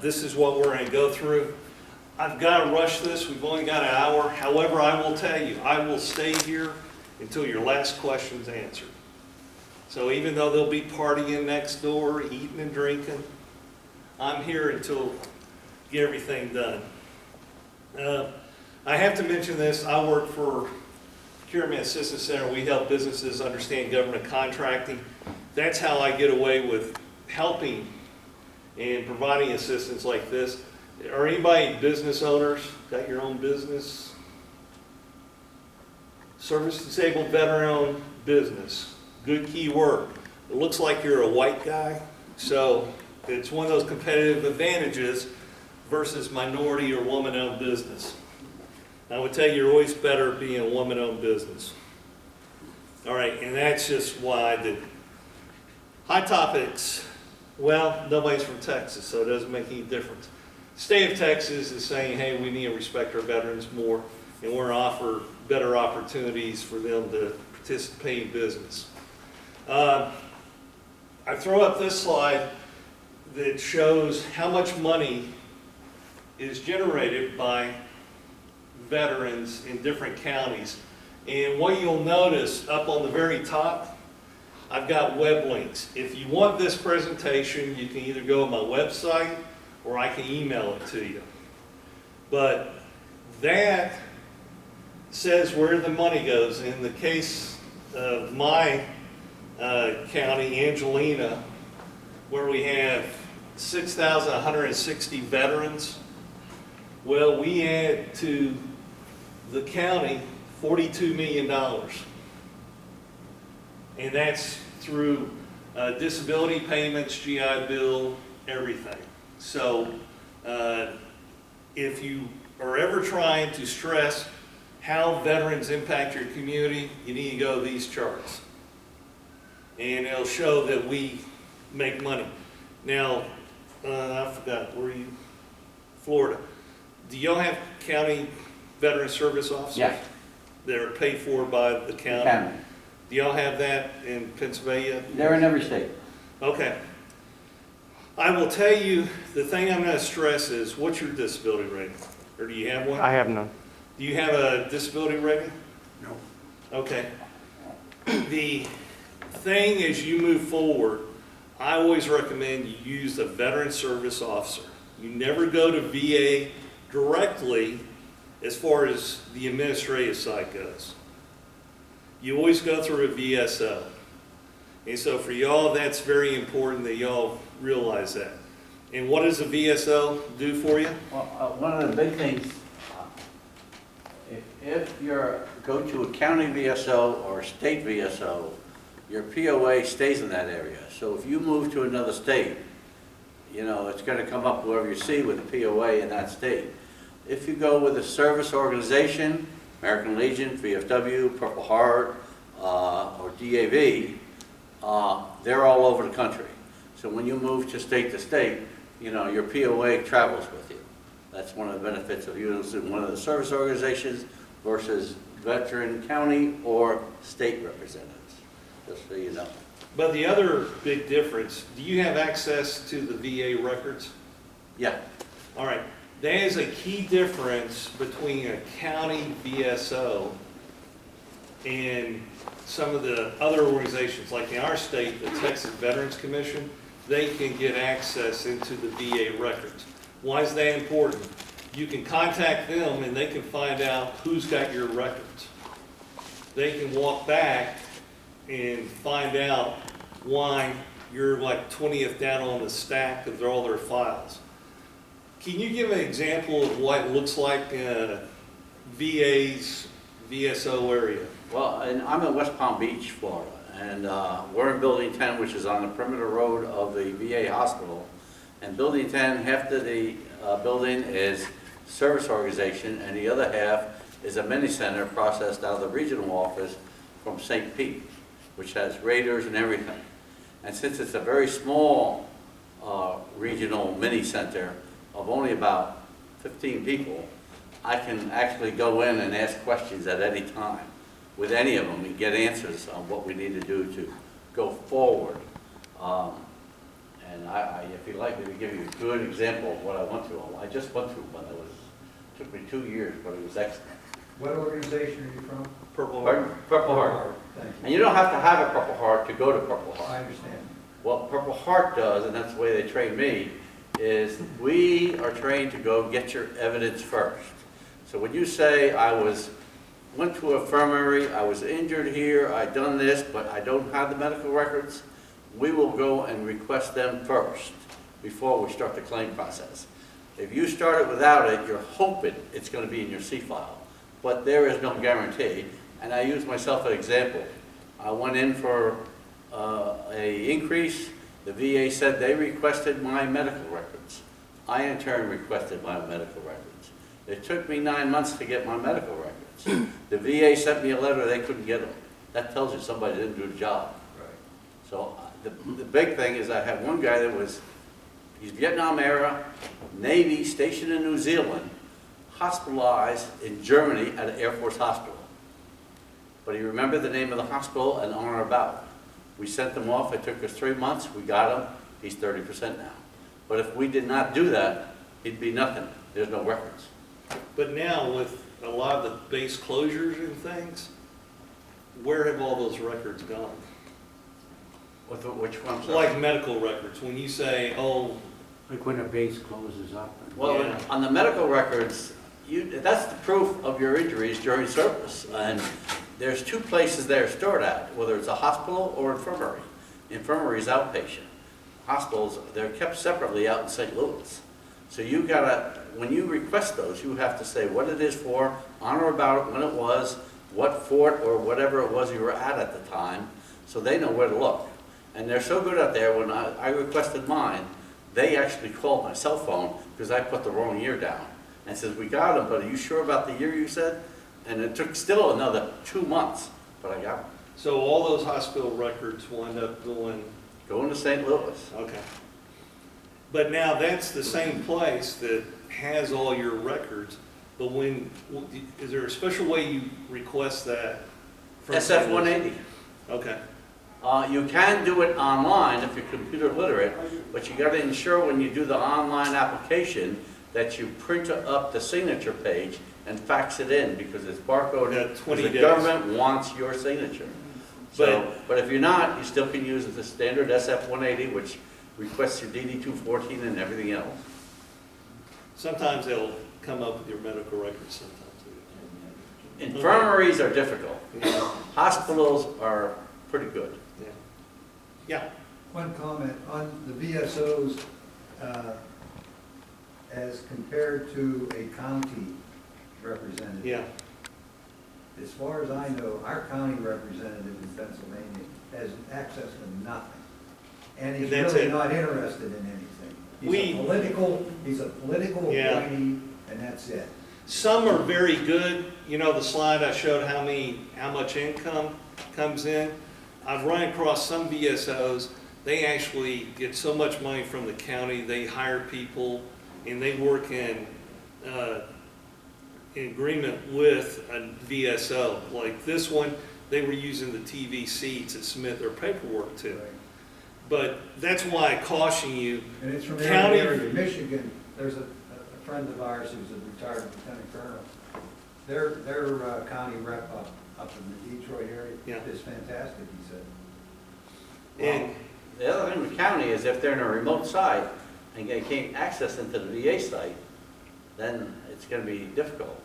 This is what we're going to go through. I've got to rush this. We've only got an hour. However, I will tell you, I will stay here until your last question's answered. So even though they'll be partying next door, eating and drinking, I'm here until get everything done. I have to mention this. I work for Procurement Assistance Center. We help businesses understand government contracting. That's how I get away with helping and providing assistance like this. Are anybody business owners? Got your own business? Service disabled veteran owned business. Good key word. It looks like you're a white guy, so it's one of those competitive advantages versus minority or woman owned business. I would tell you you're always better being a woman owned business. All right, and that's just why I did. Hot topics. Well, nobody's from Texas, so it doesn't make any difference. State of Texas is saying, hey, we need to respect our veterans more, and we're going to offer better opportunities for them to participate in business. I throw up this slide that shows how much money is generated by veterans in different counties. And what you'll notice up on the very top, I've got web links. If you want this presentation, you can either go to my website or I can email it to you. But that says where the money goes. In the case of my county, Angelina, where we have 6,160 veterans, well, we add to the county $42 million. And that's through disability payments, GI Bill, everything. So if you are ever trying to stress how veterans impact your community, you need to go to these charts. And it'll show that we make money. Now, I forgot, where are you? Florida. Do y'all have county veteran service officers? Yeah. That are paid for by the county? Do y'all have that in Pennsylvania? They're in every state. Okay. I will tell you, the thing I'm going to stress is, what's your disability rating? Or do you have one? I have none. Do you have a disability rating? No. Okay. The thing as you move forward, I always recommend you use a veteran service officer. You never go to VA directly as far as the administrative side goes. You always go through a VSO. And so for y'all, that's very important that y'all realize that. And what does a VSO do for you? Well, one of the big things, if you go to a county VSO or a state VSO, your POA stays in that area. So if you move to another state, you know, it's going to come up whoever you see with a POA in that state. If you go with a service organization, American Legion, VFW, Purple Heart, or DAV, they're all over the country. So when you move to state, you know, your POA travels with you. That's one of the benefits of using one of the service organizations versus veteran county or state representatives, just so you know. But the other big difference, do you have access to the VA records? Yeah. All right. That is a key difference between a county VSO and some of the other organizations. Like in our state, the Texas Veterans Commission, they can get access into the VA records. Why is that important? You can contact them and they can find out who's got your records. They can walk back and find out why you're like 20th down on the stack of all their files. Can you give an example of what it looks like in a VA's VSO area? Well, and I'm in West Palm Beach, Florida, and we're in Building 10, which is on the perimeter road of the VA hospital. And Building 10, half of the building is service organization, and the other half is a mini center processed out of the regional office from St. Pete, which has raiders and everything. And since it's a very small regional mini center of only about 15 people, I can actually go in and ask questions at any time with any of them and get answers on what we need to do to go forward. And if you like me to give you a good example of what I went through, I just went through one that took me 2 years, but it was excellent. What organization are you from? Purple Pardon? Heart. Purple Heart. Thank And you. you don't have to have a Purple Heart to go to Purple Heart. I understand. What Purple Heart does, and that's the way they train me, is we are trained to go get your evidence first. So when you say, went to a infirmary, I was injured here, I done this, but I don't have the medical records, we will go and request them first before we start the claim process. If you start it without it, you're hoping it's going to be in your C file, but there is no guarantee. And I use myself as an example. I went in for a increase. The VA said they requested my medical records. I in turn requested my medical records. It took me 9 months to get my medical records. The VA sent me a letter they couldn't get them. That tells you somebody didn't do the job. Right. So the big thing is I have one guy he's Vietnam era, Navy, stationed in New Zealand, hospitalized in Germany at an Air Force hospital. But he remembered the name of the hospital and on or about. We sent them off, it took us 3 months, we got him, he's 30% now. But if we did not do that, he'd be nothing, there's no records. But now with a lot of the base closures and things, where have all those records gone? Which ones? Like medical records, when you say, oh, Like when a base closes up. Well, Yeah. on the medical records, that's the proof of your injuries during service. And there's 2 places they're stored at, whether it's a hospital or infirmary. Infirmary is outpatient. Hospitals, they're kept separately out in St. Louis. So you gotta, when you request those, you have to say what it is for, on or about it, when it was, what fort or whatever it was you were at the time, so they know where to look. And they're so good out there, when I requested mine, they actually called my cell phone because I put the wrong year down. And says, we got them, but are you sure about the year you said? And it took still another 2 months, but I got them. so all those hospital records will end up going, Going to St. Louis. okay. But now that's the same place that has all your records, but is there a special way you request that? from St. Louis? SF-180. Okay, You can do it online if you're computer literate, but you got to ensure when you do the online application that you print up the signature page and fax it in because it's barcoded. Yeah, 20 because the days. government wants your signature. But if you're not, you still can use the standard SF-180, which requests your DD-214 and everything else. sometimes they'll come up with your medical records sometimes. Infirmaries are difficult. Yeah. Hospitals are pretty good. Yeah. Yeah, One comment on the VSOs, as compared to a county representative. yeah. As far as I know, our county representative in Pennsylvania has access to nothing. And he's That's really it. not interested in anything. He's a political Yeah. appointee, and that's it. Some are very good. You know, the slide I showed how much income comes in. I've run across some VSOs, they actually get so much money from the county, they hire people and they work in agreement with a VSO. Like this one, they were using the TV to submit their paperwork to. But that's why I caution you. And it's from County- every area. Michigan, there's a friend of ours who's a retired lieutenant colonel. Their county rep up in the Detroit area Yeah. is fantastic, he said. And The other thing with the county is if they're in a remote site and they can't access into the VA site, then it's going to be difficult.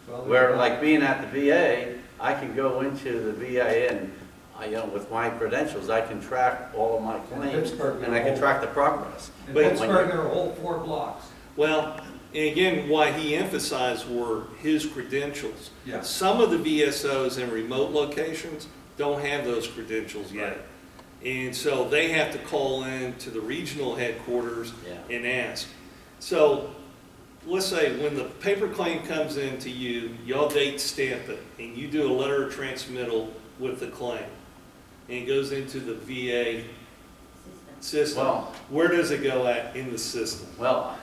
Well, Where like being at the VA, I can go into the VA and, with my credentials, I can track all of my claims Pittsburgh, and I can track the progress. In But- Pittsburgh, there are a whole 4 blocks. well, and again, why he emphasized were his credentials. Yeah. Some of the VSOs in remote locations don't have those credentials yet. And so they have to call in to the regional headquarters Yeah. and ask. So let's say when the paper claim comes in to you, y'all date stamp it, and you do a letter of transmittal with the claim. And it goes into the VA system. Well, Where does it go at in the system? well,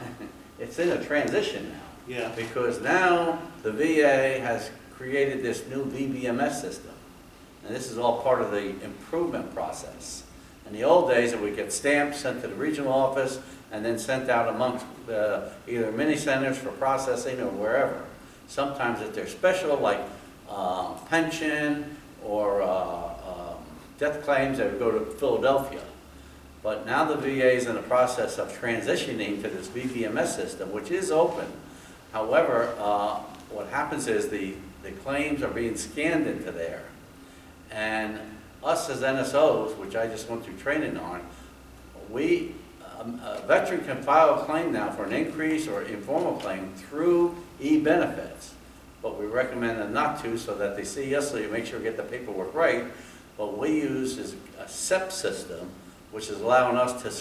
it's in a transition now. Yeah, Because now the VA has created this new VBMS system. And this is all part of the improvement process. And In the old days, it would get stamped, sent to the regional office, and then sent out amongst either mini centers for processing or wherever. Sometimes if they're special, like pension or death claims, they would go to Philadelphia. But now the VA is in the process of transitioning to this VBMS system, which is open. However, what happens is the claims are being scanned into there. And us as NSOs, which I just went through training on, a veteran can file a claim now for an increase or informal claim through e-benefits. But we recommend them not to, so that they see us, so you make sure you get the paperwork right. What we use is a SEP system, which is allowing us to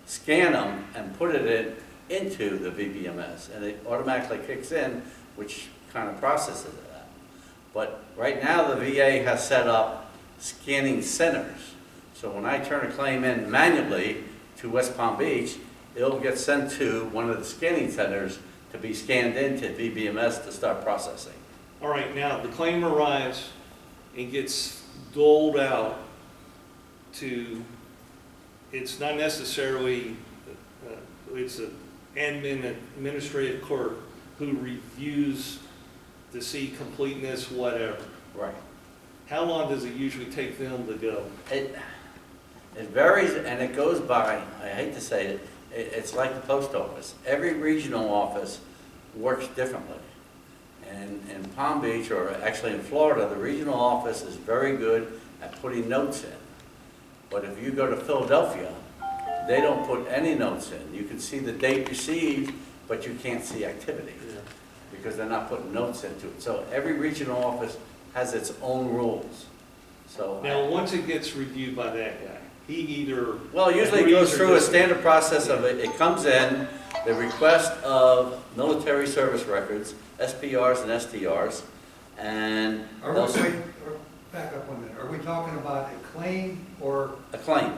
scan them and put it into the VBMS, and it automatically kicks in, which kind of processes that. But right now, the VA has set up scanning centers. So when I turn a claim in manually to West Palm Beach, it'll get sent to one of the scanning centers to be scanned into VBMS to start processing. All right, now the claim arrives and gets doled out to, it's not necessarily, it's an administrative clerk who reviews to see completeness, whatever. Right. How long does it usually take them to go? It varies, and it goes by, I hate to say it, it's like the post office. Every regional office works differently. And in Palm Beach, or actually in Florida, the regional office is very good at putting notes in. But if you go to Philadelphia, they don't put any notes in. You can see the date received, but you can't see activity because they're not putting notes into it. So every regional office has its own rules. So Now, once it gets reviewed by that guy, he either... well, usually it goes through a standard process of it comes in, the request of military service records, SPRs and STRs, and Back up 1 minute. Are we talking about a claim or a claim.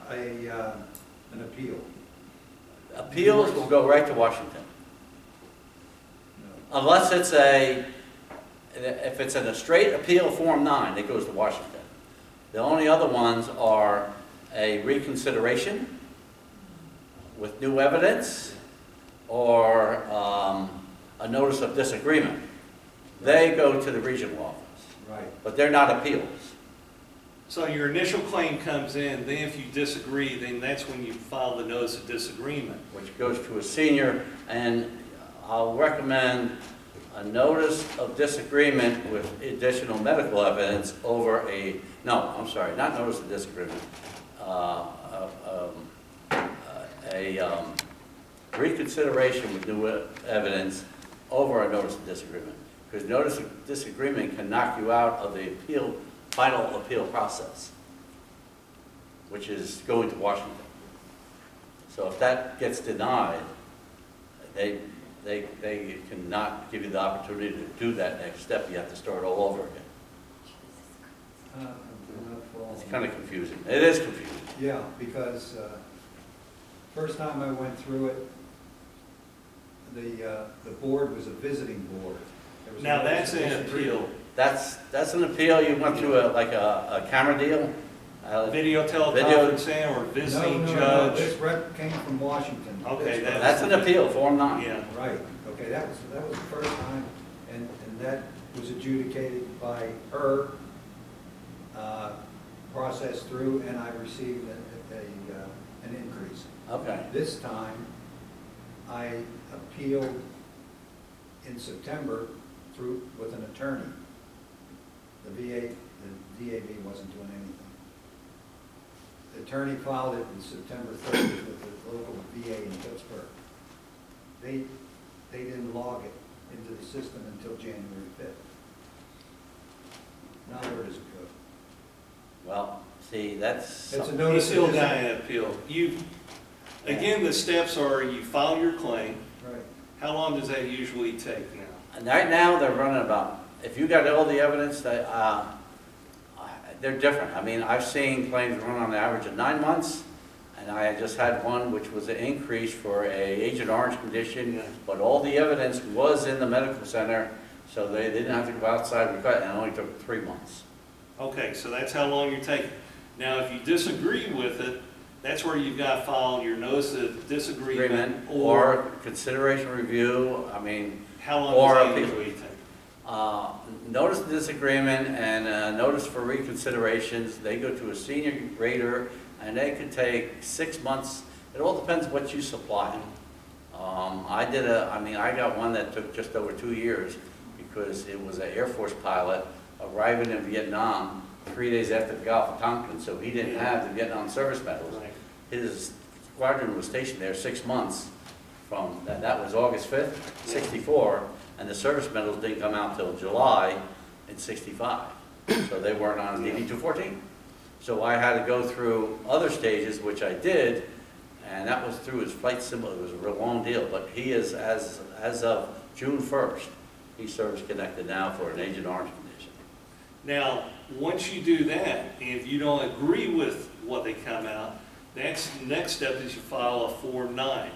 an appeal? Appeals will go right to Washington. No. Unless it's if it's in a straight appeal Form 9, it goes to Washington. The only other ones are a reconsideration with new evidence or a notice of disagreement. They go to the regional office. Right. But they're not appeals. So your initial claim comes in, then if you disagree, then that's when you file the notice of disagreement. Which goes to a senior, and I'll recommend a notice of disagreement with additional medical evidence over not notice of disagreement, reconsideration with new evidence over a notice of disagreement. Because notice of disagreement can knock you out of the final appeal process, which is going to Washington. So if that gets denied, they cannot give you the opportunity to do that next step. You have to start all over again. I'm not following. It's kind of confusing. It is confusing. Yeah, because first time I went through it, the board was a visiting board. There was Now no that's an disagreement. appeal. That's an appeal. You went through a camera deal. Video teleconferencing or visiting No, judge? this rep came from Washington. Okay, That's an appeal, Form 9. Yeah. Right, okay, that was the first time, and that was adjudicated by her, processed through, and I received an increase. Okay. This time, I appealed in September with an attorney. The DAV wasn't doing anything. The attorney filed it in September 30th with the local VA in Pittsburgh. They didn't log it into the system until January 5th. Now where does it go? Well, see, that's... It's a You notice. still of got an appeal. Again, the steps are you file your claim. Right. How long does that usually take now? And right now, they're running about, if you got all the evidence, they're different. I mean, I've seen claims run on the average of 9 months, and I just had one which was an increase for a Agent Orange condition, but all the evidence was in the medical center, so they didn't have to go outside and it only took 3 months. Okay, so that's how long you're taking. Now, if you disagree with it, that's where you've got to file your notice of disagreement, or consideration review, I mean, how long or does that appeal. usually take? Notice of disagreement and notice for reconsiderations, they go to a senior grader, and they could take 6 months. It all depends what you supply. I got one that took just over 2 years because it was an Air Force pilot arriving in Vietnam 3 days after the Gulf of Tonkin, so he didn't have the Vietnam service medals. Right. His squadron was stationed there 6 months from, that was August 5th, 64, and the service medals didn't come out till July in 65. So they weren't on DD-214. So I had to go through other stages, which I did, and that was through his flight symbol. It was a real long deal, but he is, as of June 1st, he's service connected now for an Agent Orange condition. Now, once you do that, if you don't agree with what they come out, next step is you file a Form 9.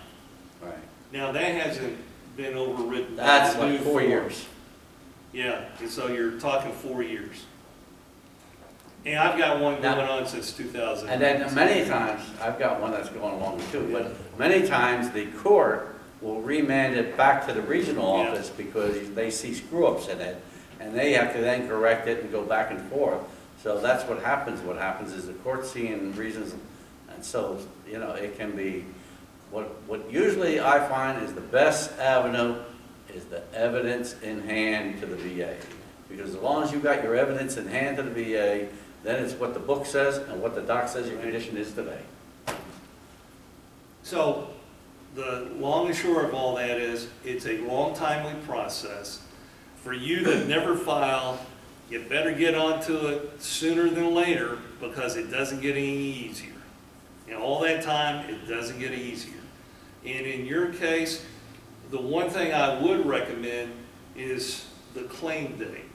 Right. Now, that hasn't been overridden. by That's the like new 4 form. years. Yeah, and so you're talking 4 years. And I've got one Now- going on since 2000. And then many times, I've got one that's going along too, but many times the court will remand it back to the regional Yeah. office because they see screw-ups in it, and they have to then correct it and go back and forth. So that's what happens. What happens is the court's seeing reasons, and so, it can be, what usually I find is the best avenue is the evidence in hand to the VA. Because as long as you've got your evidence in hand to the VA, then it's what the book says and what the doc says your condition is today. So, the long and short of all that is, it's a long, timely process. For you that never file, you better get onto it sooner than later, because it doesn't get any easier. All that time, it doesn't get easier. And in your case, the one thing I would recommend is the claim date.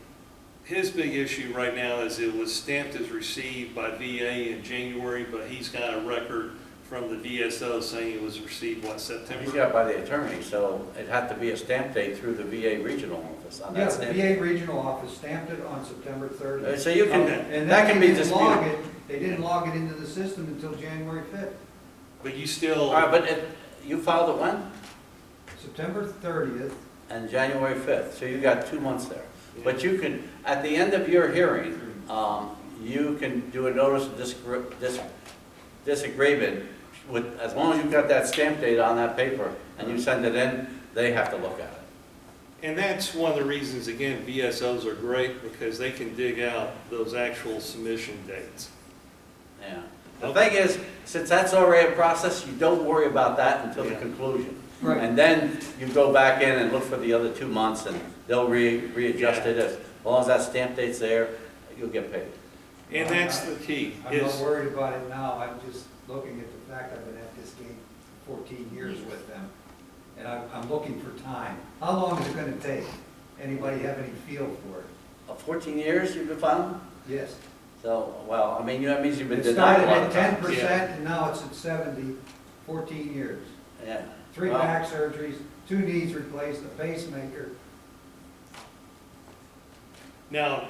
His big issue right now is it was stamped as received by VA in January, but he's got a record from the VSO saying it was received, September? He's got by the attorney, so it had to be a stamp date through the VA regional office on Yeah, that the stamp. VA regional office stamped it on September 30th. So you can, And that then can they be didn't log disputed. it, they didn't log it into the system until January 5th. But you still, All right, but you filed it when? September 30th, And January 5th, so you got 2 months there. But you can, at the end of your hearing, you can do a notice of disagreement with, as long as you've got that stamp date on that paper and you send it in, they have to look at it. and that's one of the reasons, again, VSOs are great, because they can dig out those actual submission dates. Yeah. The thing is, since that's already a process, you don't worry about that until the Yeah. conclusion. right. And then you go back in and look for the other 2 months and they'll readjust it. As long as that stamp date's there, you'll get paid. And that's the key, I'm not is, worried about it now, I'm just looking at the fact I've been at this game 14 years with them, and I'm looking for time. How long is it gonna take? Anybody have any feel for it? 14 years you've been filing? Yes. So, well, I mean, that means you've been It denied started a lot at of ten times. percent, and now it's at 70, 14 years. Yeah. 3 Well, back surgeries, 2 knees replaced, a pacemaker. now,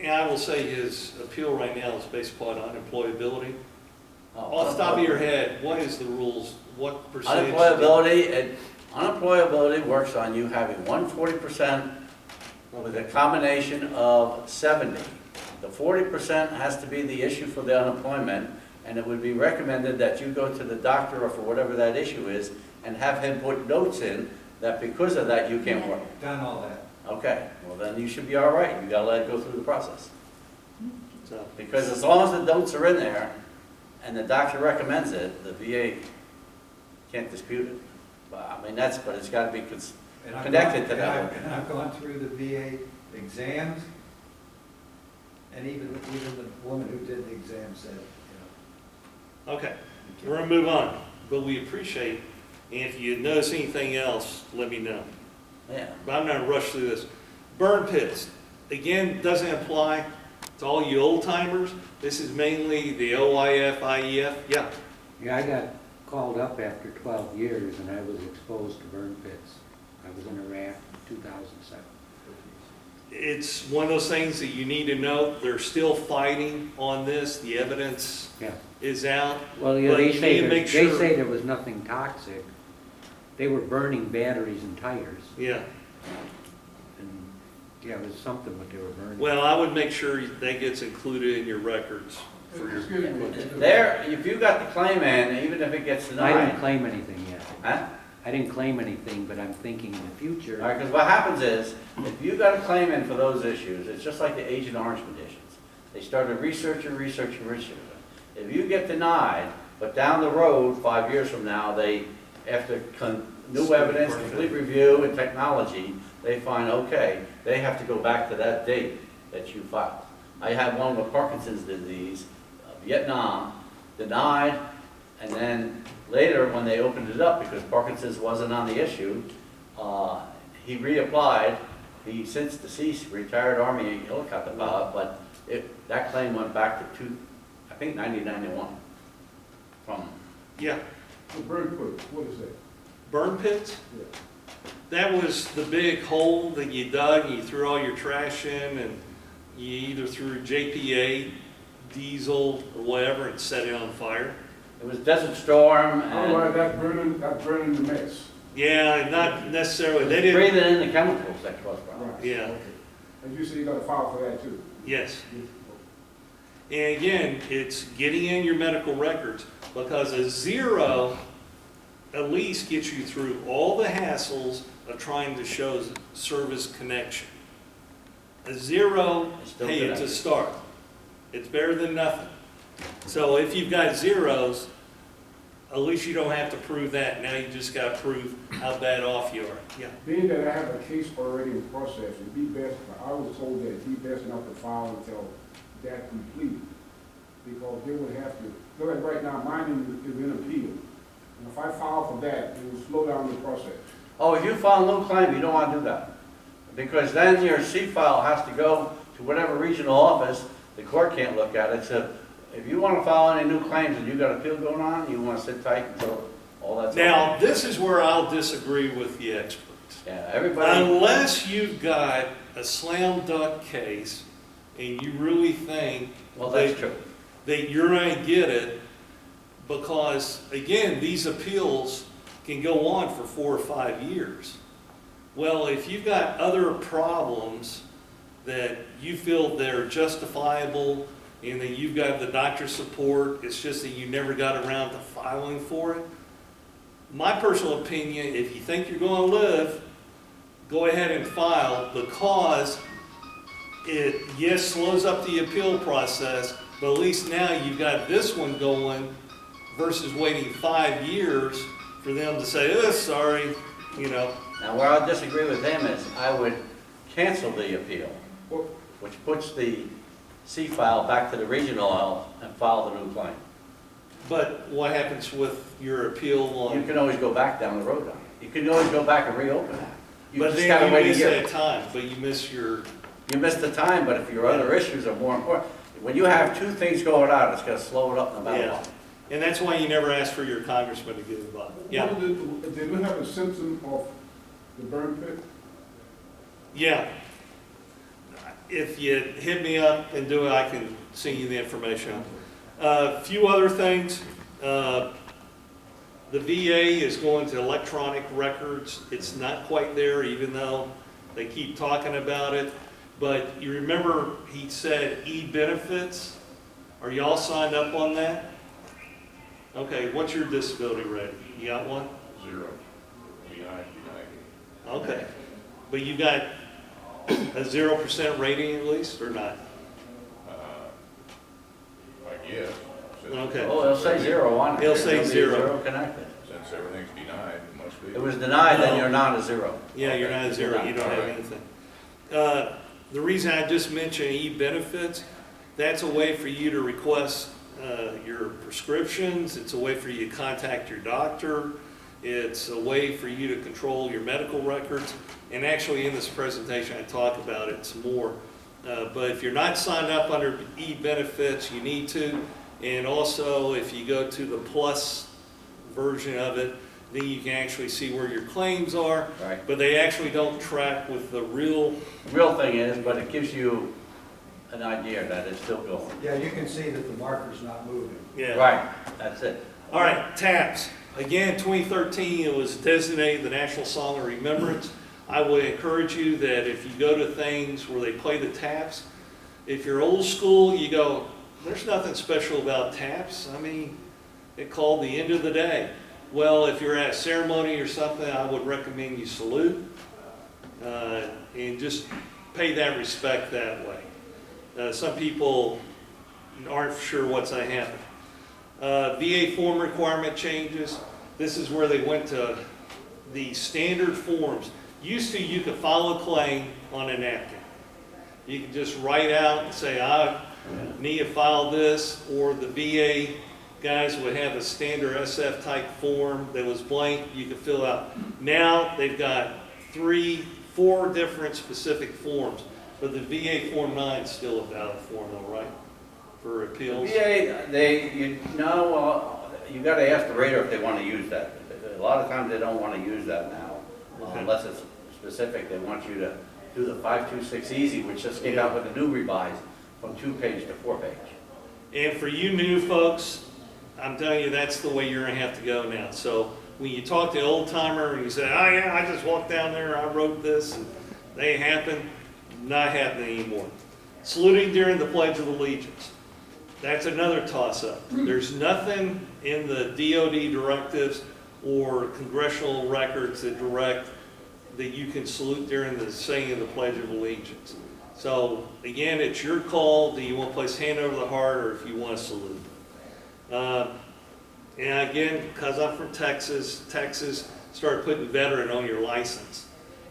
and I will say his appeal right now is based upon unemployability. Off the top of your head, what is the rules, what percentage? Unemployability works on you having 140% with a combination of 70. The 40% has to be the issue for the unemployment, and it would be recommended that you go to the doctor or for whatever that issue is and have him put notes in that because of that you can't work. Done all that. Okay, well then you should be all right. You gotta let it go through the process. So, Because as long as the notes are in there and the doctor recommends it, the VA can't dispute it. But I mean, but it's gotta be And I've connected gone- to that and one. And I've gone through the VA exams, and even the woman who did the exam said, okay, we're gonna move on, but we appreciate, and if you notice anything else, let me know. Yeah. But I'm gonna rush through this. Burn pits, again, doesn't apply to all you old timers. This is mainly the OIF, IEF, yeah. Yeah, I got called up after 12 years and I was exposed to burn pits. I was in Iraq in 2007. it's one of those things that you need to know. They're still fighting on this. The evidence Yeah. is out. Well, yeah, But they you need say, to make they sure- say there was nothing toxic. They were burning batteries and tires, Yeah. and, yeah, it was something what they were burning. Well, I would make sure that gets included in your records for your, Excuse me. There, if you got the claim in, even if it gets I didn't denied, claim anything yet. huh? I didn't claim anything, but I'm thinking in the future. All right, because what happens is, if you got a claim in for those issues, it's just like the Agent Orange conditions. They started researching. If you get denied, but down the road, 5 years from now, they, after new evidence, complete review and technology, they find, okay, they have to go back to that date that you filed. I had one with Parkinson's disease, Vietnam, denied, and then later, when they opened it up, because Parkinson's wasn't on the issue, he reapplied. He since deceased, retired Army helicopter pilot, but that claim went back to I think 1991. From yeah, The burn pit, what is that? burn pits. Yeah. That was the big hole that you dug and you threw all your trash in, and you either threw JPA, diesel, or whatever, and set it on fire. it was Desert Storm, Oh, right, and that's burning the mess. Yeah, not necessarily, they didn't, breathing in the chemicals that caused problems. Right. Yeah. Okay. And you say you got to file for that too? yes. And again, it's getting in your medical records, because a 0 at least gets you through all the hassles of trying to show service connection. A 0, It's still hey, it's a connected. start. It's better than nothing. So if you've got 0s, at least you don't have to prove that. Now you just got to prove how bad off you are. Yeah. Being that I have a case already in process, it'd be best, I was told that it'd be best not to file until that completed. Because they would have to, look like right now, mine is in appeal. And if I file for that, it will slow down the process. Oh, if you file no claim, you don't want to do that. Because then your C-file has to go to whatever regional office, the court can't look at it. So if you want to file any new claims and you got appeal going on, you want to sit tight until all that's over. Now, this is where I'll disagree with the experts. Yeah, everybody, Unless you've got a slam dunk case and you really think well, that's true. that you're going to get it, because again, these appeals can go on for 4 or 5 years. Well, if you've got other problems that you feel they're justifiable and that you've got the doctor's support, it's just that you never got around to filing for it. My personal opinion, if you think you're going to live, go ahead and file, because it, yes, slows up the appeal process, but at least now you've got this one going versus waiting 5 years for them to say, oh, sorry, you know. Now, where I disagree with him is I would cancel the appeal, Well, which puts the C-file back to the regional health and file the new claim. But what happens with your appeal You on, can always go back down the road on it. You can always go back and reopen that. You but just then gotta you wait a miss year. that time, but you miss your, You missed the time, but if your other issues are more important, when you have two things going on, it's gonna slow it up no matter yeah. what. And that's why you never ask for your congressman to get involved. Yeah, They don't have a symptom of the burn pit? yeah. If you hit me up and do it, I can send you the information. A few other things. The VA is going to electronic records. It's not quite there, even though they keep talking about it. But you remember he said e-benefits? Are y'all signed up on that? Okay, what's your disability rating? You got one? 0. Okay. But you got a 0% rating at least, or not? I guess. Okay. Oh, it'll say 0 on it. It'll say There'll be 0. connected. Since everything's denied, it must be. It was denied, then No. you're not a 0. Yeah, you're not a 0, you don't have Alright. anything. The reason I just mentioned e-benefits, that's a way for you to request your prescriptions, it's a way for you to contact your doctor, it's a way for you to control your medical records, and actually in this presentation I talk about it some more. But if you're not signed up under e-benefits, you need to, and also if you go to the plus version of it, then you can actually see where your claims are. Right. But they actually don't track with the real, The real thing is, but it gives you an idea that it's still going. Yeah, you can see that the marker's not moving. yeah. Right, that's it. All right, taps. Again, 2013, it was designated the National Song of Remembrance. I would encourage you that if you go to things where they play the taps, if you're old school, you go, there's nothing special about taps. I mean, it called the end of the day. Well, if you're at a ceremony or something, I would recommend you salute and just pay that respect that way. Some people aren't sure what's going to happen. VA form requirement changes. This is where they went to the standard forms. Used to, you could file a claim on a napkin. You could just write out and say, I need to file this, or the VA guys would have a standard SF type form that was blank, you could fill out. Now they've got 3, 4 different specific forms, but the VA Form 9 is still a valid form though, right? For appeals? VA, you gotta ask the rater if they wanna use that. A lot of times they don't wanna use that now, Okay. unless it's specific. They want you to do the 526 easy, which just came out with a new revised from 2-page to 4-page. And for you new folks, I'm telling you, that's the way you're gonna have to go now. So when you talk to an old timer and you say, oh yeah, I just walked down there, I wrote this, and they happen, not happening anymore. Saluting during the Pledge of Allegiance. That's another toss-up. There's nothing in the DoD directives or congressional records that direct that you can salute during the saying of the Pledge of Allegiance. So again, it's your call. Do you want to place hand over the heart, or if you want to salute? And again, because I'm from Texas, Texas started putting veteran on your license.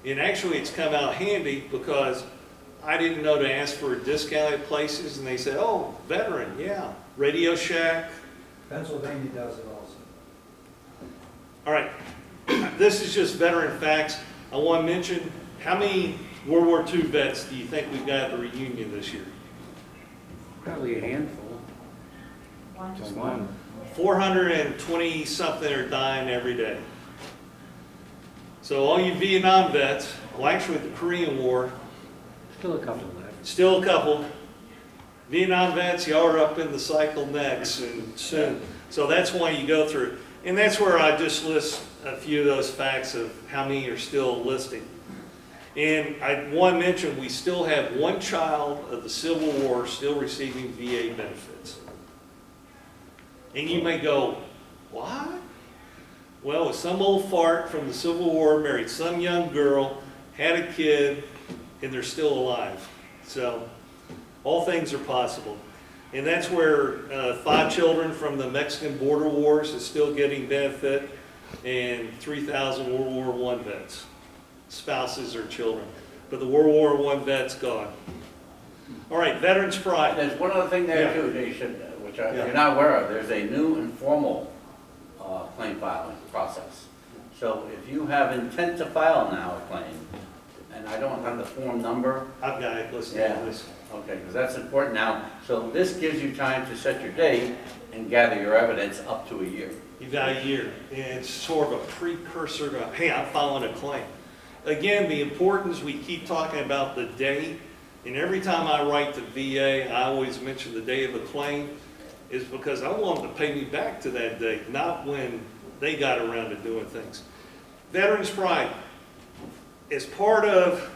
And actually, it's come out handy because I didn't know to ask for discounted places, and they said, oh, veteran, yeah. Radio Shack. Pennsylvania does it also. All right, this is just veteran facts. I want to mention, how many World War II vets do you think we've got at the reunion this year? Probably a handful. Just one. 420 something are dying every day. So all you Vietnam vets, well actually the Korean War, Still a couple left. still a couple. Vietnam vets, y'all are up in the cycle next and soon. So that's why you go through. And that's where I just list a few of those facts of how many are still listing. And I want to mention, we still have one child of the Civil War still receiving VA benefits. And you may go, what? Well, some old fart from the Civil War married some young girl, had a kid, and they're still alive. So all things are possible. And that's where 5 children from the Mexican border wars is still getting benefit, and 3,000 World War I vets, spouses or children. But the World War I vet's gone. All right, Veterans Pride. There's one other thing there Yeah. too, they should, which Yeah. you're not aware of. There's a new informal claim filing process. So if you have intent to file now a claim, and I don't have the form number, I've got it listed Yeah. on this. okay, because that's important now. So this gives you time to set your date and gather your evidence up to a year. You've got a year, and it's sort of a precursor to, hey, I'm filing a claim. Again, the importance, we keep talking about the date, and every time I write to VA, I always mention the day of the claim, is because I want them to pay me back to that date, not when they got around to doing things. Veterans Pride, as part of,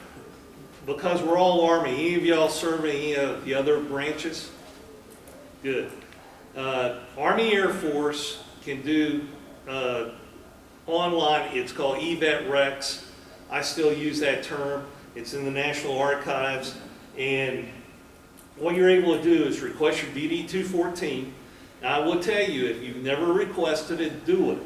because we're all Army, any of y'all serve any of the other branches? Good. Army Air Force can do online, it's called eVet Rex. I still use that term. It's in the National Archives. And what you're able to do is request your DD 214. Now, I will tell you, if you've never requested it, do it.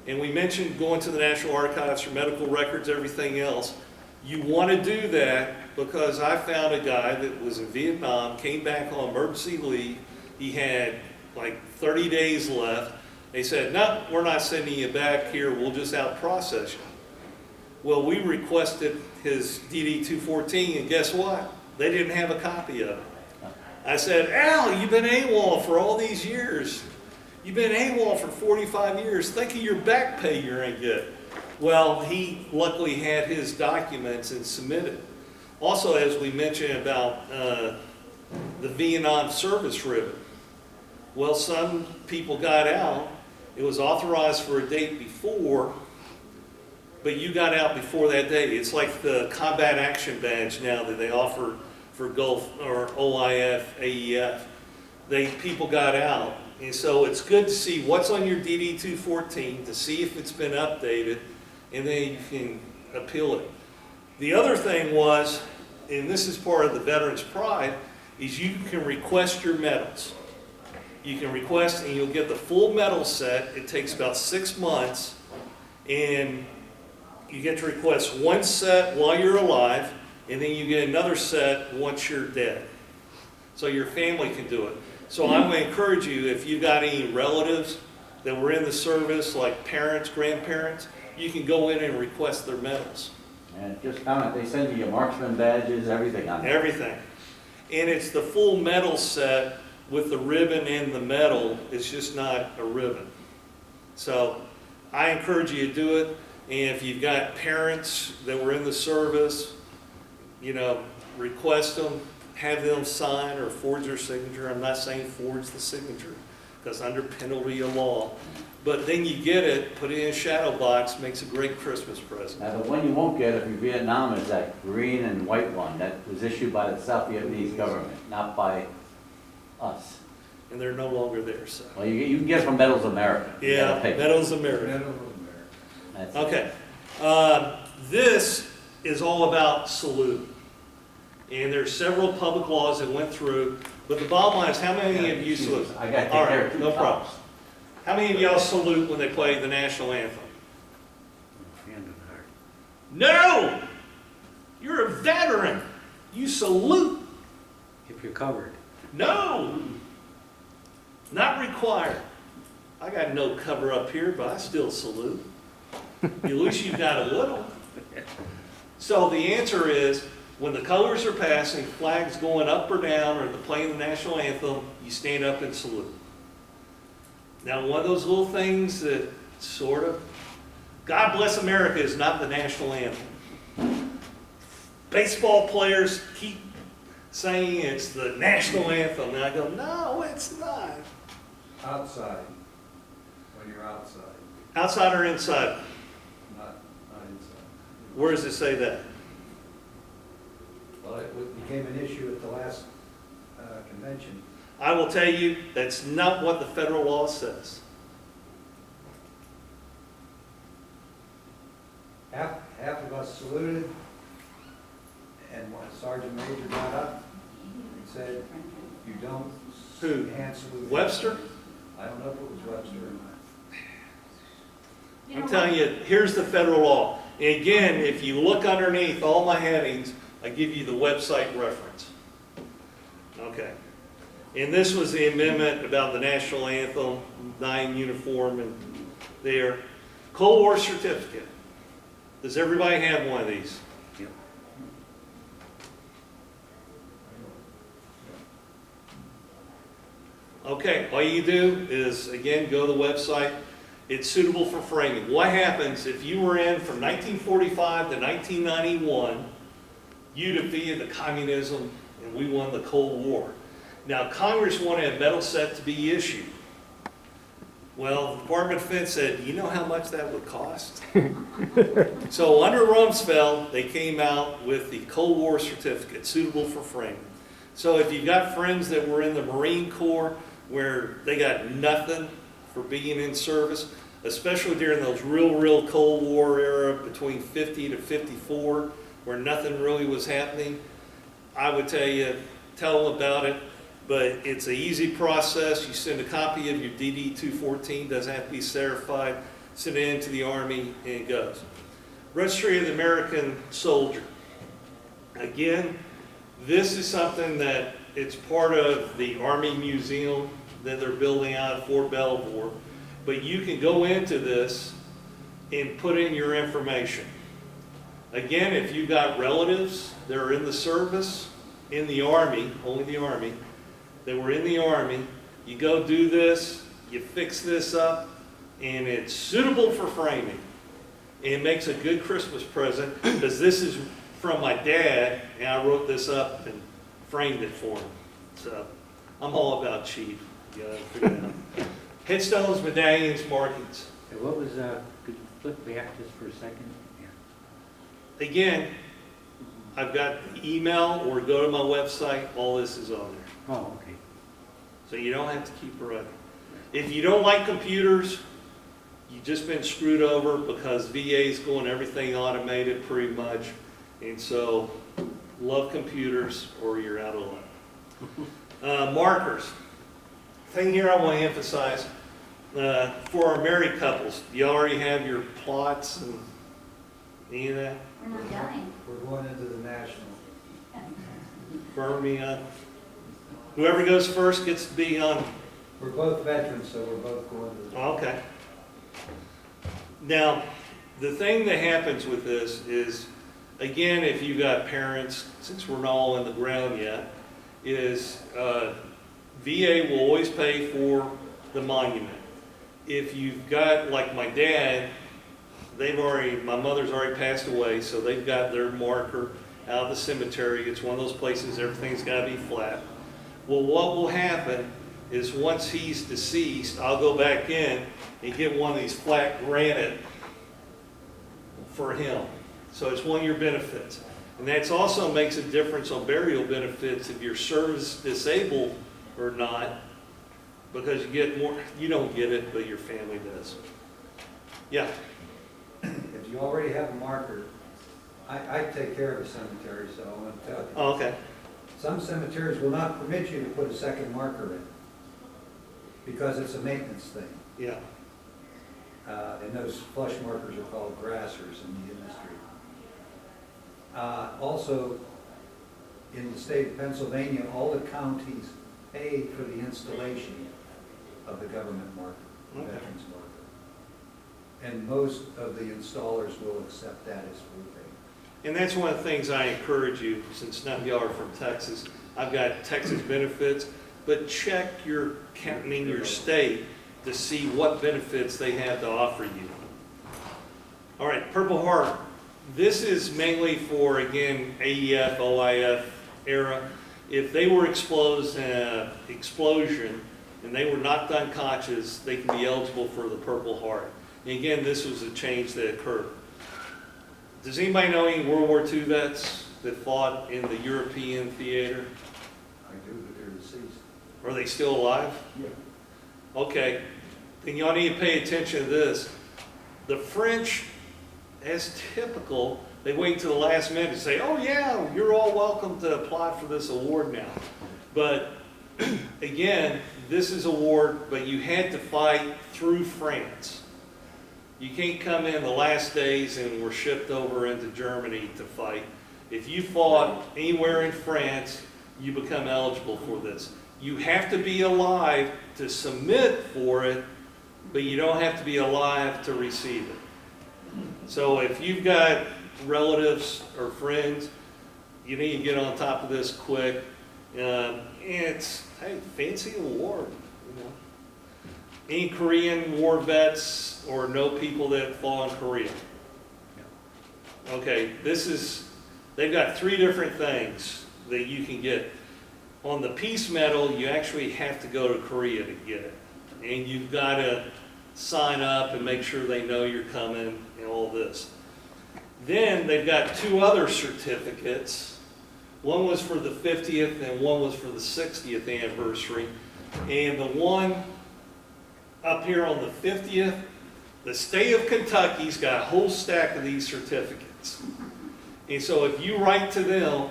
And we mentioned going to the National Archives for medical records, everything else. You want to do that because I found a guy that was in Vietnam, came back on emergency leave. He had like 30 days left. They said, no, we're not sending you back here. We'll just out-process you. Well, we requested his DD 214, and guess what? They didn't have a copy of it. I said, Al, you've been AWOL for all these years. You've been AWOL for 45 years. Think of your back pay you're going to get. Well, he luckily had his documents and submitted. Also, as we mentioned about the Vietnam service ribbon. Well, some people got out. It was authorized for a date before, but you got out before that date. It's like the combat action badge now that they offer for Gulf or OIF, AEF. People got out. And so it's good to see what's on your DD-214 to see if it's been updated, and then you can appeal it. The other thing was, and this is part of the Veterans Pride, is you can request your medals. You can request and you'll get the full medal set. It takes about 6 months, and you get to request one set while you're alive, and then you get another set once you're dead. So your family can do it. So I'm going to encourage you, if you got any relatives that were in the service, like parents, grandparents, you can go in and request their medals. And just comment, they send you your marksman badges, everything on there. Everything. And it's the full medal set with the ribbon and the medal. It's just not a ribbon. So I encourage you to do it. And if you've got parents that were in the service, you know, request them, have them sign or forge their signature. I'm not saying forge the signature, because under penalty of law. But then you get it, put it in a shadow box, makes a great Christmas present. Now, the one you won't get if you're Vietnam is that green and white one that was issued by the South Vietnamese government, not by us. And they're no longer there, so. Well, you can get it from Medals of America. You Yeah, gotta pay. Medals of Merit. Medal of America. That's it. Okay. This is all about salute. And there's several public laws that went through, but the bottom line is, how many of you salute? I gotta take All care right, of two no problem. tops. How many of y'all salute when they play the national anthem? Hand on heart. No! You're a veteran. You salute. If you're covered. No! Not required. I got no cover up here, but I still salute. At least you've got a little. So the answer is, when the colors are passing, flags going up or down, or the playing the national anthem, you stand up and salute. Now, one of those little things that sort of, God Bless America is not the national anthem. Baseball players keep saying it's the national anthem, and I go, no, it's not. Outside, when you're outside, Outside or inside? not inside. Where does it say that? Well, it became an issue at the last convention. I will tell you, that's not what the federal law says. Half of us saluted, and when Sergeant Major got up and said, you don't Who? hand salute. Webster? I don't know if it was Webster or not. I'm telling you, here's the federal law. And again, if you look underneath all my headings, I give you the website reference. Okay. And this was the amendment about the national anthem, 9 uniform and there. Cold War certificate. Does everybody have one of these? Yep. Okay, all you do is, again, go to the website. It's suitable for framing. What happens if you were in from 1945 to 1991, you defeated the communism and we won the Cold War. Now, Congress wanted a medal set to be issued. Well, the Department of Defense said, you know how much that would cost? So under Rumsfeld, they came out with the Cold War certificate, suitable for framing. So if you've got friends that were in the Marine Corps where they got nothing for being in service, especially during those real Cold War era between 50 to 54, where nothing really was happening, I would tell you, tell them about it. But it's an easy process. You send a copy of your DD-214, doesn't have to be certified, send it into the Army, and it goes. Registry of the American Soldier. Again, this is something that it's part of the Army Museum that they're building out at Fort Belvoir. But you can go into this and put in your information. Again, if you've got relatives that are in the service, in the Army, only the Army, that were in the Army, you go do this, you fix this up, and it's suitable for framing. And it makes a good Christmas present, because this is from my dad, and I wrote this up and framed it for him. So, I'm all about cheap. You gotta figure it out. Headstones, medallions, markings. And what was, could you flip back just for a second? Yeah. Again, I've got the email, or go to my website, all this is on there. Oh, okay. So you don't have to keep running. If you don't like computers, you've just been screwed over, because VA's going everything automated pretty much. And so, love computers or you're out of luck. Markers. Thing here I want to emphasize, for our married couples, do you already have your plots and any of that? We're not dying. We're going into the national. Burn me up. Whoever goes first gets to be on. We're both veterans, so we're both going to the. Okay. Now, the thing that happens with this is, again, if you got parents, since we're not all in the ground yet, is VA will always pay for the monument. If you've got, like my dad, my mother's already passed away, so they've got their marker out of the cemetery. It's one of those places everything's got to be flat. Well, what will happen is once he's deceased, I'll go back in and get one of these flat granite for him. So it's one of your benefits. And that also makes a difference on burial benefits if you're service disabled or not, because you get more, you don't get it, but your family does. Yeah. If you already have a marker, I take care of a cemetery, so I want to tell you. Oh, okay. Some cemeteries will not permit you to put a second marker in, because it's a maintenance thing. Yeah. And those flush markers are called grassers in the industry. Also, in the state of Pennsylvania, all the counties pay for the installation of the government marker, Okay. veterans marker. And most of the installers will accept that as full pay. And that's one of the things I encourage you, since none of y'all are from Texas. I've got Texas benefits, but check your county, your state, to see what benefits they have to offer you. All right, Purple Heart. This is mainly for, again, AEF, OIF era. If they were exposed in an explosion and they were knocked unconscious, they can be eligible for the Purple Heart. And again, this was a change that occurred. Does anybody know any World War II vets that fought in the European theater? I do, but they're deceased. Are they still alive? Yeah. Okay, then y'all need to pay attention to this. The French, as typical, they wait to the last minute to say, oh yeah, you're all welcome to apply for this award now. But again, this is award, but you had to fight through France. You can't come in the last days and were shipped over into Germany to fight. If you fought anywhere in France, you become eligible for this. You have to be alive to submit for it, but you don't have to be alive to receive it. So if you've got relatives or friends, you need to get on top of this quick. It's, hey, fancy award. You know. Any Korean war vets or know people that fall in Korea? Okay, they've got 3 different things that you can get. On the peace medal, you actually have to go to Korea to get it. And you've got to sign up and make sure they know you're coming and all this. Then they've got 2 other certificates. One was for the 50th and one was for the 60th anniversary. And the one up here on the 50th, the state of Kentucky's got a whole stack of these certificates. And so if you write to them,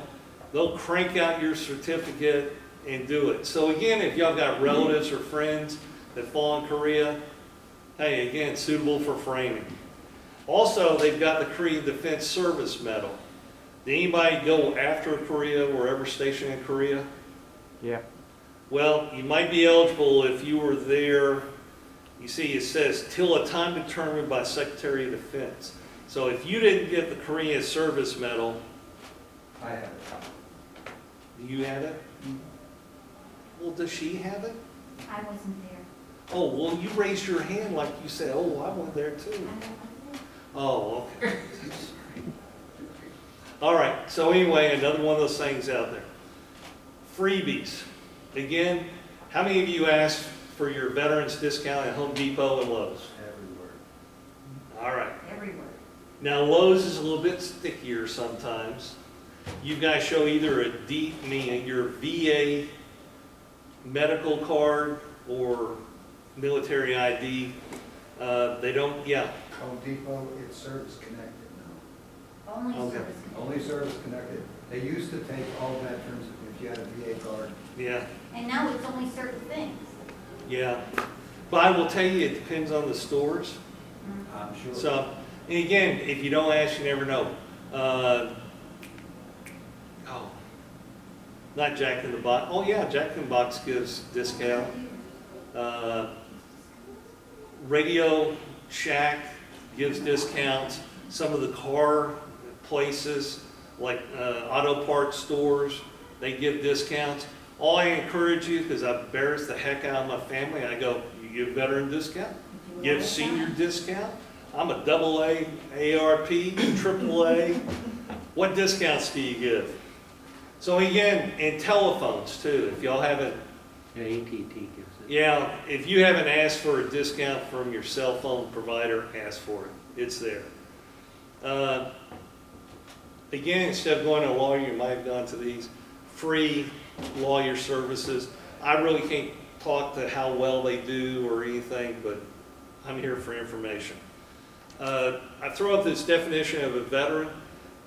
they'll crank out your certificate and do it. So again, if y'all got relatives or friends that fall in Korea, hey, again, suitable for framing. Also, they've got the Korean Defense Service Medal. Did anybody go after Korea or ever stationed in Korea? Yeah. Well, you might be eligible if you were there. You see, it says, till a time determined by Secretary of Defense. So if you didn't get the Korean Service Medal, I have it. do you have it? Well, does she have it? I wasn't there. Oh, well, you raised your hand like you said, oh, I went there too. Oh, okay. All right, so anyway, another one of those things out there. Freebies. Again, how many of you asked for your veterans discount at Home Depot and Lowe's? Everywhere. All right. Everywhere. Now, Lowe's is a little bit stickier sometimes. You guys show either your VA medical card or military ID. They don't, yeah. Home Depot, it's service connected now. Only Okay. service. Only service connected. They used to take all veterans if you had a VA card. Yeah, And now it's only certain things. yeah. But I will tell you, it depends on the stores. I'm sure. So, and again, if you don't ask, you never know. Not Jack in the Box. Oh yeah, Jack in the Box gives discount. Radio Shack gives discounts. Some of the car places, like auto parts stores, they give discounts. All I encourage you, because I embarrass the heck out of my family, I go, you give veteran discount, give senior discount. I'm a AA, ARP, AAA. What discounts do you give? So again, and telephones too, if y'all haven't, Yeah, AT&T gives it. yeah, if you haven't asked for a discount from your cell phone provider, ask for it. It's there. Again, instead of going to a lawyer, you might have gone to these free lawyer services. I really can't talk to how well they do or anything, but I'm here for information. I throw up this definition of a veteran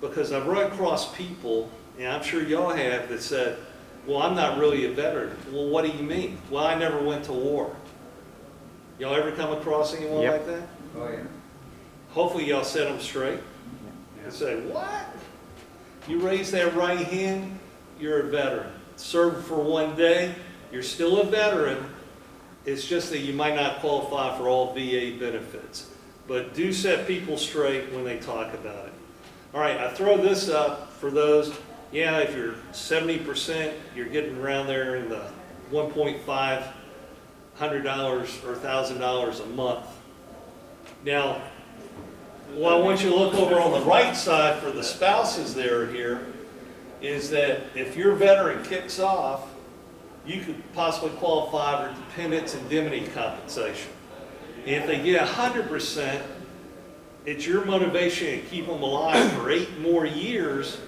because I've run across people, and I'm sure y'all have, that said, well, I'm not really a veteran. Well, what do you mean? Well, I never went to war. Y'all ever come across anyone Yep. like that? Oh, yeah. Hopefully y'all set them straight and say, what? You raise that right hand, you're a veteran. Served for one day, you're still a veteran. It's just that you might not qualify for all VA benefits. But do set people straight when they talk about it. All right, I throw this up for those. Yeah, if you're 70%, you're getting around there in the $1,500 or $1,000 a month. Now, what I want you to look over on the right side for the spouses that are here is that if your veteran kicks off, you could possibly qualify for dependents indemnity compensation. And if they get 100%, it's your motivation to keep them alive for 8 more years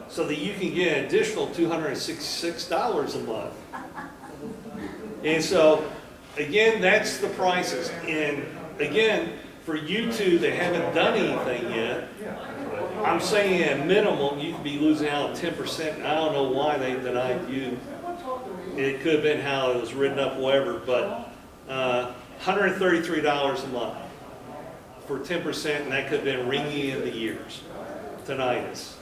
so that you can get an additional $266 a month. And so, again, that's the prices. And again, for you two that haven't done anything yet, I'm saying at minimum, you could be losing out on 10%. I don't know why they denied you. It could have been how it was written up, whatever, but $133 a month for 10%, and that could have been ringing in the ears, tinnitus,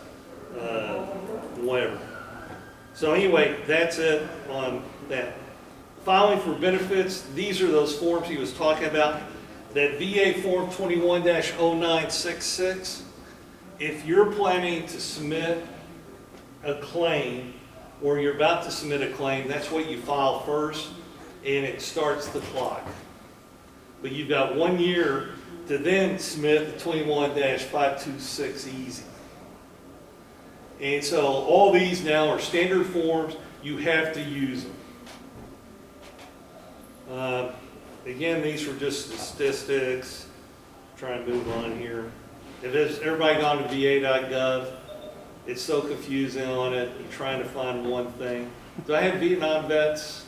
whatever. So anyway, that's it on that. Filing for benefits, these are those forms he was talking about. That VA Form 21-0966, if you're planning to submit a claim, or you're about to submit a claim, that's what you file first, and it starts the clock. But you've got 1 year to then submit the 21-526 easy. And so all these now are standard forms, you have to use them. Again, these were just statistics. Try and move on here. If it's, everybody gone to va.gov, it's so confusing on it. You're trying to find one thing. Do I have Vietnam vets?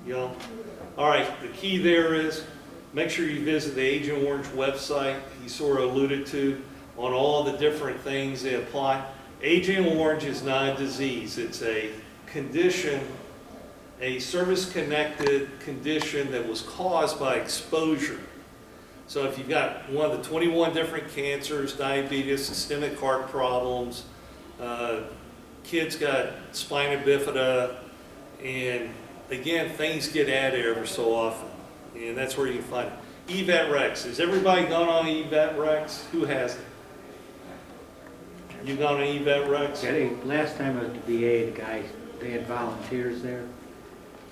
You know? All right, the key there is make sure you visit the Agent Orange website. He sort of alluded to on all the different things they apply. Agent Orange is not a disease. It's a condition, a service-connected condition that was caused by exposure. So if you've got one of the 21 different cancers, diabetes, systemic heart problems, kids got spina bifida, and again, things get added every so often, and that's where you can find it. EVAT Rex. Has everybody gone on EVAT Rex? Who hasn't? You gone on EVAT Rex? Yeah, last time I was at the VA, the guys, they had volunteers there.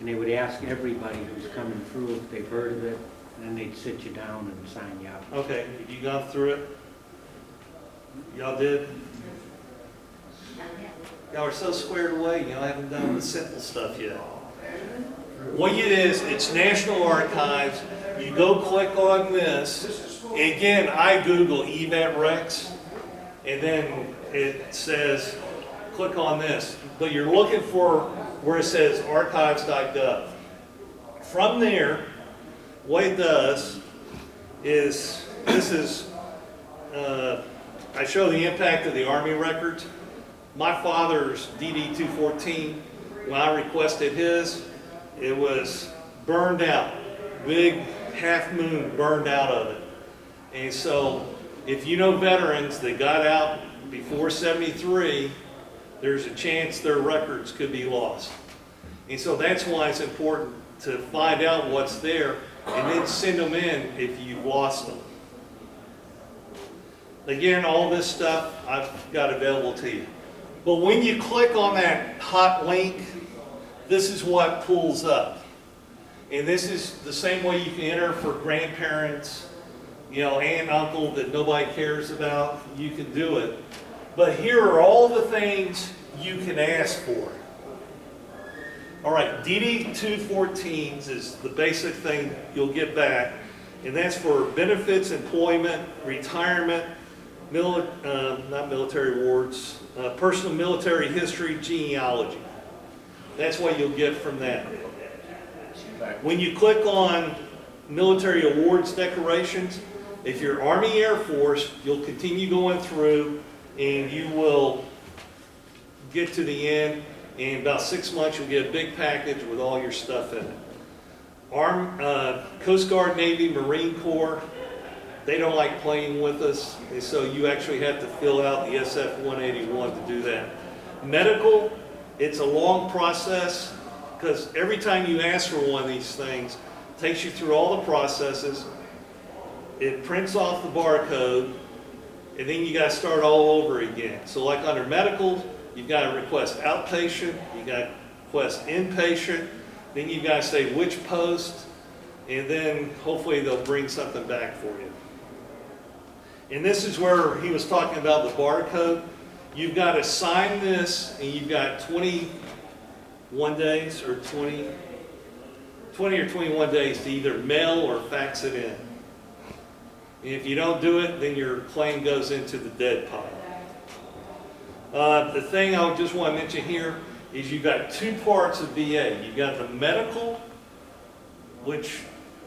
and they would ask everybody who's coming through if they've heard of it, and then they'd sit you down and sign you up. Okay, have you gone through it? Y'all did? Y'all are so squared away, y'all haven't done the simple stuff yet. What it is, it's National Archives. You go click on this. Again, I Google EVAT Rex, and then it says, click on this. But you're looking for where it says archives.gov. From there, what it does is, this is, I show the impact of the Army records. My father's DD-214, when I requested his, it was burned out. Big half moon burned out of it. And so, if you know veterans that got out before 73, there's a chance their records could be lost. And so that's why it's important to find out what's there and then send them in if you've lost them. Again, all this stuff I've got available to you. But when you click on that hot link, this is what pulls up. And this is the same way you can enter for grandparents, you know, aunt, uncle that nobody cares about. You can do it. But here are all the things you can ask for. All right, DD-214s is the basic thing you'll get back. And that's for benefits, employment, retirement, not military awards, personal military history, genealogy. That's what you'll get from that. When you click on military awards declarations, if you're Army Air Force, you'll continue going through and you will get to the end. In about 6 months, you'll get a big package with all your stuff in it. Coast Guard, Navy, Marine Corps, they don't like playing with us, and so you actually have to fill out the SF-181 to do that. Medical, it's a long process because every time you ask for one of these things, it takes you through all the processes. It prints off the barcode, and then you got to start all over again. So like under medical, you've got to request outpatient, you got to request inpatient, then you've got to say which post, and then hopefully they'll bring something back for you. And this is where he was talking about the barcode. You've got to sign this, and you've got 21 days or 20 or 21 days to either mail or fax it in. And if you don't do it, then your claim goes into the dead pile. The thing I just want to mention here is you've got two parts of VA. You've got the medical, which,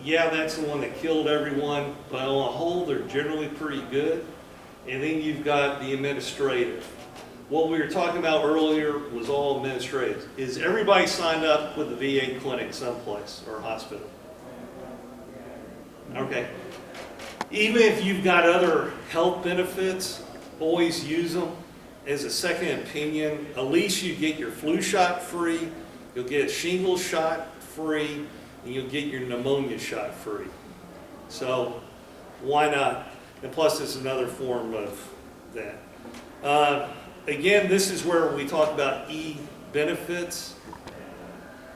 yeah, that's the one that killed everyone, but on the whole, they're generally pretty good. And then you've got the administrative. What we were talking about earlier was all administrative. Is everybody signed up with the VA clinic someplace or hospital? Okay. Even if you've got other health benefits, always use them as a second opinion. At least you get your flu shot free, you'll get a shingles shot free, and you'll get your pneumonia shot free. So why not? And plus it's another form of that. Again, this is where we talk about e-benefits.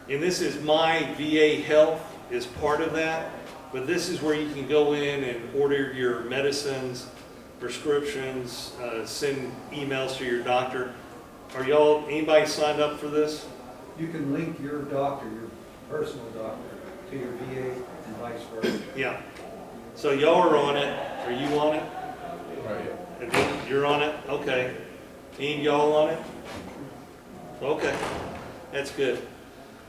And this is My VA Health is part of that. But this is where you can go in and order your medicines, prescriptions, send emails to your doctor. Are y'all, anybody signed up for this? You can link your doctor, your personal doctor, to your VA and vice versa. Yeah. So y'all are on it. Are you on it? Right. You're on it? Okay. And y'all on it? Okay. That's good.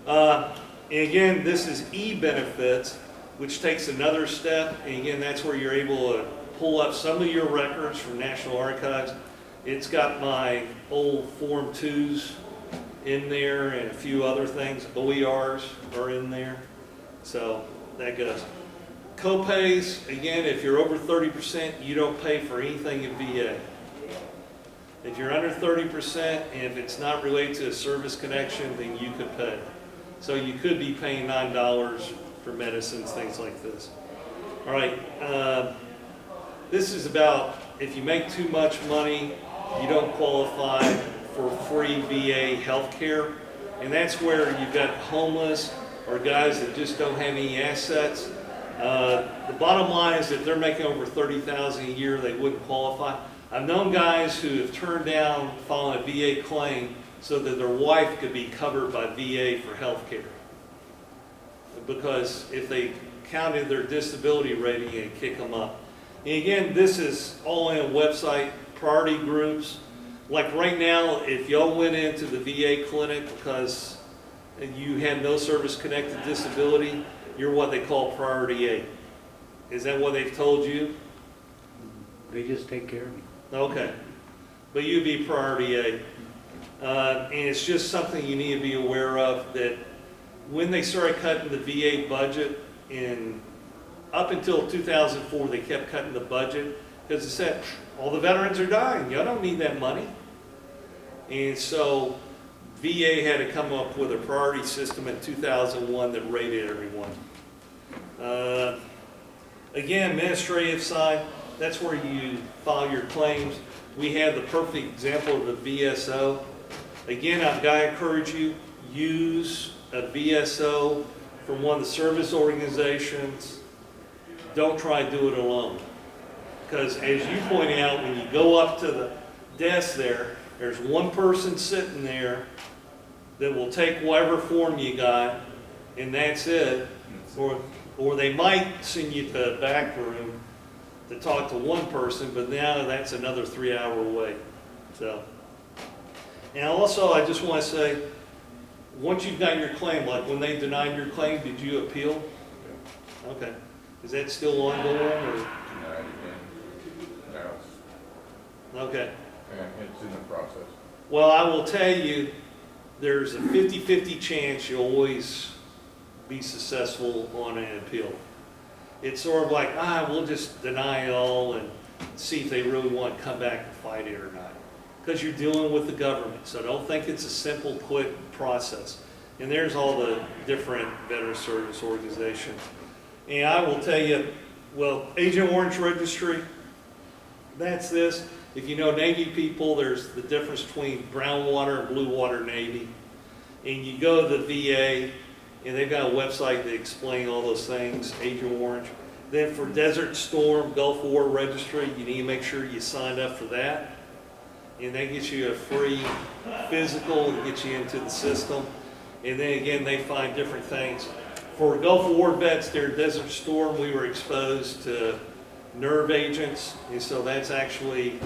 And again, this is e-benefits, which takes another step. And again, that's where you're able to pull up some of your records from National Archives. It's got my old Form 2s in there and a few other things. OERs are in there. So that goes. Co-pays, again, if you're over 30%, you don't pay for anything in VA. If you're under 30%, and if it's not related to a service connection, then you could pay. So you could be paying $9 for medicines, things like this. All right, this is about if you make too much money, you don't qualify for free VA health care. And that's where you've got homeless or guys that just don't have any assets. The bottom line is that they're making over $30,000 a year, they wouldn't qualify. I've known guys who have turned down filing a VA claim so that their wife could be covered by VA for health care. Because if they counted their disability rating, it'd kick them up. And again, this is all in a website, priority groups. Like right now, if y'all went into the VA clinic because you had no service-connected disability, you're what they call priority 8. Is that what they've told you? They just take care of me. Okay. But you'd be priority 8. And it's just something you need to be aware of, that when they started cutting the VA budget up until 2004, they kept cutting the budget because they said, all the veterans are dying. Y'all don't need that money. And so VA had to come up with a priority system in 2001 that rated everyone. Again, administrative side, that's where you file your claims. We have the perfect example of the VSO. Again, I've got to encourage you, use a VSO from one of the service organizations. Don't try to do it alone. Because as you point out, when you go up to the desk there's one person sitting there that will take whatever form you got, and that's it. Or they might send you to the back room to talk to one person, but now that's another 3-hour wait. So, and also I just want to say, once you've got your claim, like when they denied your claim, did you appeal? Okay. Is that still ongoing or? No, Okay. yeah, it's in the process. Well, I will tell you, there's a 50-50 chance you'll always be successful on an appeal. It's sort of like, we'll just deny it all and see if they really want to come back and fight it or not. Because you're dealing with the government, so don't think it's a simple, quick process. And there's all the different veteran service organizations. And I will tell you, well, Agent Orange Registry, that's this. If you know Navy people, there's the difference between brown water and blue water Navy. And you go to the VA, and they've got a website that explains all those things, Agent Orange. Then for Desert Storm, Gulf War Registry, you need to make sure you signed up for that. And that gets you a free physical and gets you into the system. And then again, they find different things. For Gulf War vets during Desert Storm, we were exposed to nerve agents, and so that's actually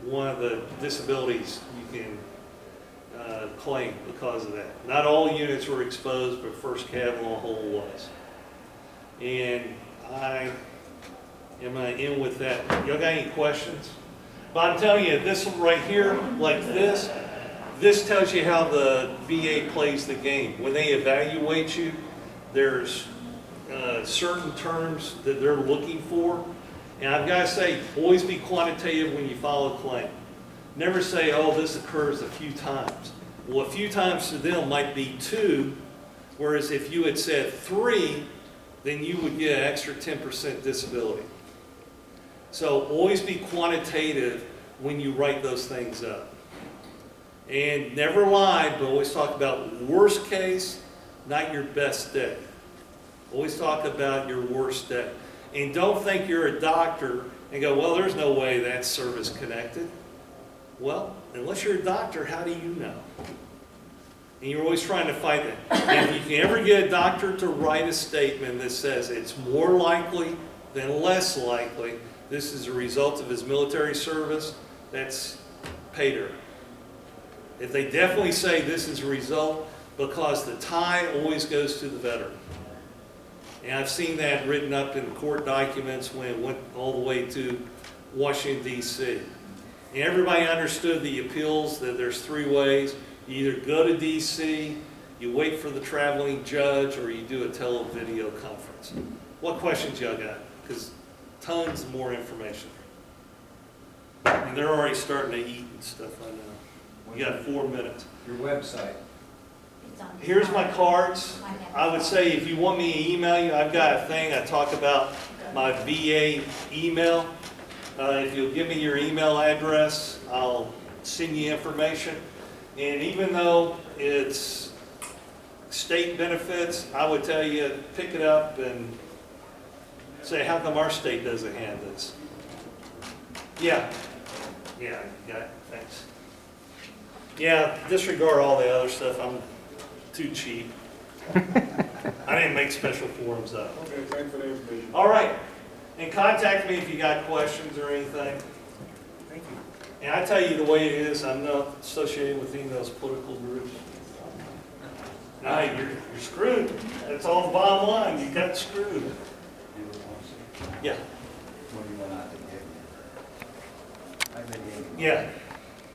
one of the disabilities you can claim because of that. Not all units were exposed, but 1st Cav on the whole was. And I am going to end with that. Y'all got any questions? But I'm telling you, this one right here, like this tells you how the VA plays the game. When they evaluate you, there's certain terms that they're looking for. And I've got to say, always be quantitative when you file a claim. Never say, oh, this occurs a few times. Well, a few times to them might be 2, whereas if you had said 3, then you would get an extra 10% disability. So always be quantitative when you write those things up. And never lie, but always talk about worst case, not your best day. Always talk about your worst day. And don't think you're a doctor and go, well, there's no way that's service connected. Well, unless you're a doctor, how do you know? And you're always trying to fight it. And if you can ever get a doctor to write a statement that says it's more likely than less likely, this is a result of his military service, that's pay dirt. If they definitely say this is a result, because the tie always goes to the veteran. And I've seen that written up in court documents when it went all the way to Washington, D.C. And everybody understood the appeals, that there's 3 ways. You either go to D.C., you wait for the traveling judge, or you do a tele-video conference. What questions y'all got? Because tons more information. And they're already starting to eat and stuff, I know. You got 4 minutes. Your website. It's on the Here's my card. cards. I have I would say if you want me to email you, I've got a thing, I talk about my VA email. If you'll give me your email address, I'll send you information. And even though it's state benefits, I would tell you, pick it up and say, how come our state doesn't have this? Yeah, thanks. Yeah, disregard all the other stuff, I'm too cheap. I didn't make special forums up. Okay, thanks for the information. All right, and contact me if you got questions or anything. Thank you. And I tell you the way it is, I'm not associated with any of those political groups. No, you're screwed. That's all the bottom line, you got screwed. Yeah, Not to give you. I've been giving. yeah.